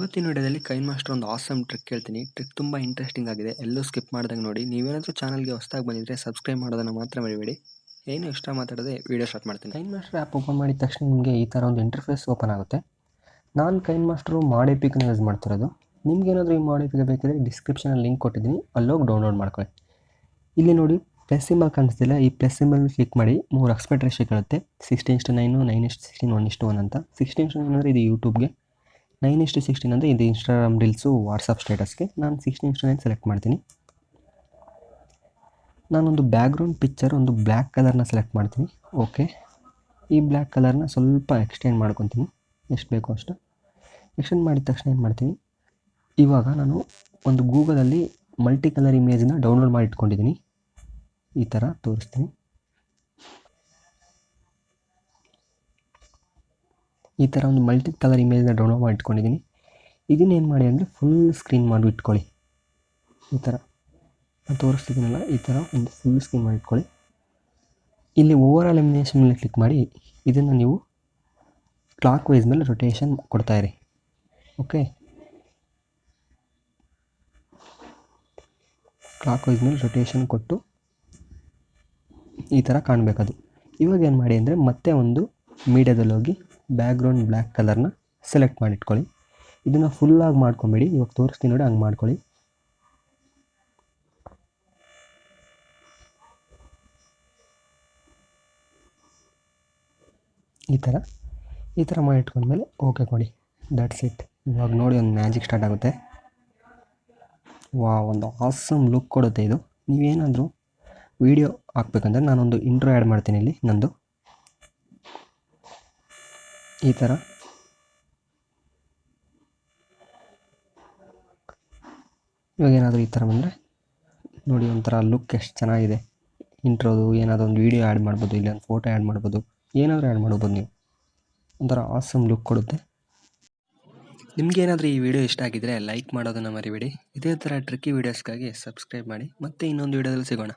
ಇವತ್ತಿನ ವಿಡಿಯೋದಲ್ಲಿ ಕೈನ್ಮಾಸ್ಟರ್ ಒಂದು ಆಸಮ್ ಟ್ರಿಕ್ ಹೇಳ್ತೀನಿ. ಟ್ರಿಕ್ ತುಂಬ ಇಂಟ್ರೆಸ್ಟಿಂಗ್ ಆಗಿದೆ, ಎಲ್ಲೂ ಸ್ಕಿಪ್ ಮಾಡ್ದಂಗೆ ನೋಡಿ. ನೀವೇನಾದರೂ ಚಾನಲ್ಗೆ ಹೊಸದಾಗಿ ಬಂದಿದ್ದರೆ ಸಬ್ಸ್ಕ್ರೈಬ್ ಮಾಡೋದನ್ನು ಮಾತ್ರ ಮರಿಬೇಡಿ. ಏನು ಇಷ್ಟ ಮಾತಾಡದೆ ವಿಡಿಯೋ ಸ್ಟಾರ್ಟ್ ಮಾಡ್ತೀನಿ. ಕೈನ್ಮಾಸ್ಟರ್ ಆ್ಯಪ್ ಓಪನ್ ಮಾಡಿದ ತಕ್ಷಣ ನಿಮಗೆ ಈ ಥರ ಒಂದು ಇಂಟರ್ಫೇಸ್ ಓಪನ್ ಆಗುತ್ತೆ. ನಾನು ಕೈನ್ಮಾಸ್ಟರು ಮಾಡ್ ಎಪಿಕ್ನ ಯೂಸ್ ಮಾಡ್ತಿರೋದು. ನಿಮ್ಗೇನಾದರೂ ಈ ಮಾಡ್ ಎಪಿಕ್ ಬೇಕಿದ್ರೆ ಡಿಸ್ಕ್ರಿಪ್ಷನಲ್ಲಿ ಲಿಂಕ್ ಕೊಟ್ಟಿದ್ದೀನಿ, ಅಲ್ಲೋಗಿ ಡೌನ್ಲೋಡ್ ಮಾಡ್ಕೊಳ್ಳಿ. ಇಲ್ಲಿ ನೋಡಿ ಪ್ಲಸ್ ಸಿಂಬಲ್ ಕಾಣಿಸ್ತಿಲ್ಲ, ಈ ಪ್ಲಸ್ ಸಿಂಬಲ್ ಕ್ಲಿಕ್ ಮಾಡಿ 3 ಆಸ್ಪೆಕ್ಟ್ ರೇಷಿಯೋ ಕೇಳುತ್ತೆ. 16:9, 9:16, 1:1 ಅಂತ. 16:9 ಅಂದರೆ ಇದು ಯೂಟ್ಯೂಬ್ಗೆ, 9:16 ಅಂದರೆ ಇದು ಇನ್ಸ್ಟಾಗ್ರಾಮ್ ರೀಲ್ಸು, ವಾಟ್ಸಪ್ ಸ್ಟೇಟಸ್ಗೆ. ನಾನು 16:9 ಸೆಲೆಕ್ಟ್ ಮಾಡ್ತೀನಿ. ನಾನೊಂದು ಬ್ಯಾಕ್ಗ್ರೌಂಡ್ ಪಿಕ್ಚರ್ ಒಂದು ಬ್ಲ್ಯಾಕ್ ಕಲರ್ನ ಸೆಲೆಕ್ಟ್ ಮಾಡ್ತೀನಿ. ಓಕೆ, ಈ ಬ್ಲ್ಯಾಕ್ ಕಲರ್ನ ಸ್ವಲ್ಪ ಎಕ್ಸ್ಟೆಂಡ್ ಮಾಡ್ಕೊತೀನಿ, ಎಷ್ಟು ಬೇಕೋ ಅಷ್ಟು. ಎಕ್ಸ್ಟೆಂಡ್ ಮಾಡಿದ ತಕ್ಷಣ ಏನು ಮಾಡ್ತೀನಿ, ಇವಾಗ ನಾನು ಒಂದು ಗೂಗಲಲ್ಲಿ ಮಲ್ಟಿ ಕಲರ್ ಇಮೇಜನ್ನ ಡೌನ್ಲೋಡ್ ಮಾಡಿ ಇಟ್ಕೊಂಡಿದ್ದೀನಿ. ಈ ಥರ ತೋರಿಸ್ತೀನಿ. ಈ ಥರ ಒಂದು ಮಲ್ಟಿ ಕಲರ್ ಇಮೇಜ್ನ ಡೌನ್ಲೋಡ್ ಮಾಡಿ ಇಟ್ಕೊಂಡಿದ್ದೀನಿ. ಇದನ್ನೇನು ಮಾಡಿ ಅಂದರೆ ಫುಲ್ ಸ್ಕ್ರೀನ್ ಮಾಡಿ ಇಟ್ಕೊಳ್ಳಿ. ಈ ಥರ ನಾನು ತೋರಿಸ್ತಿದ್ದೀನಲ್ಲ, ಈ ಥರ ಒಂದು ಫುಲ್ ಸ್ಕ್ರೀನ್ ಮಾಡಿ ಇಟ್ಕೊಳ್ಳಿ. ಇಲ್ಲಿ ಓವರ್ ಆಲ್ ಎಲಿಮಿನೇಷನ್ ಮೇಲೆ ಕ್ಲಿಕ್ ಮಾಡಿ ಇದನ್ನು ನೀವು ಕ್ಲಾಕ್ ವೈಸ್ ಮೇಲೆ ರೊಟೇಷನ್ ಕೊಡ್ತಾಯಿರಿ. ಓಕೆ, ಕ್ಲಾಕ್ ವೈಸ್ ಮೇಲೆ ರೊಟೇಷನ್ ಕೊಟ್ಟು ಈ ಥರ ಕಾಣಬೇಕದು. ಇವಾಗ ಏನು ಮಾಡಿ ಅಂದರೆ ಮತ್ತೆ ಒಂದು ಮೀಡಿಯಾದಲ್ಲಿ ಹೋಗಿ ಬ್ಯಾಕ್ಗ್ರೌಂಡ್ ಬ್ಲ್ಯಾಕ್ ಕಲರ್ನ ಸೆಲೆಕ್ಟ್ ಮಾಡಿಟ್ಕೊಳ್ಳಿ. ಇದನ್ನು ಫುಲ್ಲಾಗಿ ಮಾಡ್ಕೊಂಬೇಡಿ, ಇವಾಗ ತೋರಿಸ್ತೀನಿ ನೋಡಿ, ಹಂಗೆ ಮಾಡ್ಕೊಳ್ಳಿ. ಈ ಥರ ಮಾಡಿ ಇಟ್ಕೊಂಡ್ಮೇಲೆ ಓಕೆ ಕೊಡಿ. That's it. ಇವಾಗ ನೋಡಿ ಒಂದು ಮ್ಯಾಜಿಕ್ ಸ್ಟಾರ್ಟ್ ಆಗುತ್ತೆ. ಒಂದು ಆಸಮ್ ಲುಕ್ ಕೊಡುತ್ತೆ ಇದು. ನೀವೇನಾದರೂ ವಿಡಿಯೋ ಹಾಕ್ಬೇಕಂದ್ರೆ ನಾನೊಂದು ಇಂಟ್ರೋ ಆ್ಯಡ್ ಮಾಡ್ತೀನಿ ಇಲ್ಲಿ ನಂದು. ಈ ಥರ ಇವಾಗ ಏನಾದರೂ ಈ ಥರ ಬಂದರೆ ನೋಡಿ, ಒಂಥರ ಲುಕ್ ಎಷ್ಟು ಚೆನ್ನಾಗಿದೆ. ಇಂಟ್ರೋದು ಏನಾದರೂ ಒಂದು ವೀಡಿಯೋ ಆ್ಯಡ್ ಮಾಡ್ಬೋದು, ಇಲ್ಲ ಒಂದು ಫೋಟೋ ಆ್ಯಡ್ ಮಾಡ್ಬೋದು, ಏನಾದರೂ ಆ್ಯಡ್ ಮಾಡ್ಬೋದು ನೀವು. ಒಂಥರ ಆಸಮ್ ಲುಕ್ ಕೊಡುತ್ತೆ. ನಿಮಗೇನಾದರೂ ಈ ವಿಡಿಯೋ ಇಷ್ಟ ಆಗಿದ್ದರೆ ಲೈಕ್ ಮಾಡೋದನ್ನು ಮರಿಬೇಡಿ. ಇದೇ ಥರ ಟ್ರಿಕ್ಕಿ ವೀಡಿಯೋಸ್ಗಾಗಿ ಸಬ್ಸ್ಕ್ರೈಬ್ ಮಾಡಿ. ಮತ್ತೆ ಇನ್ನೊಂದು ವಿಡಿಯೋದಲ್ಲಿ ಸಿಗೋಣ.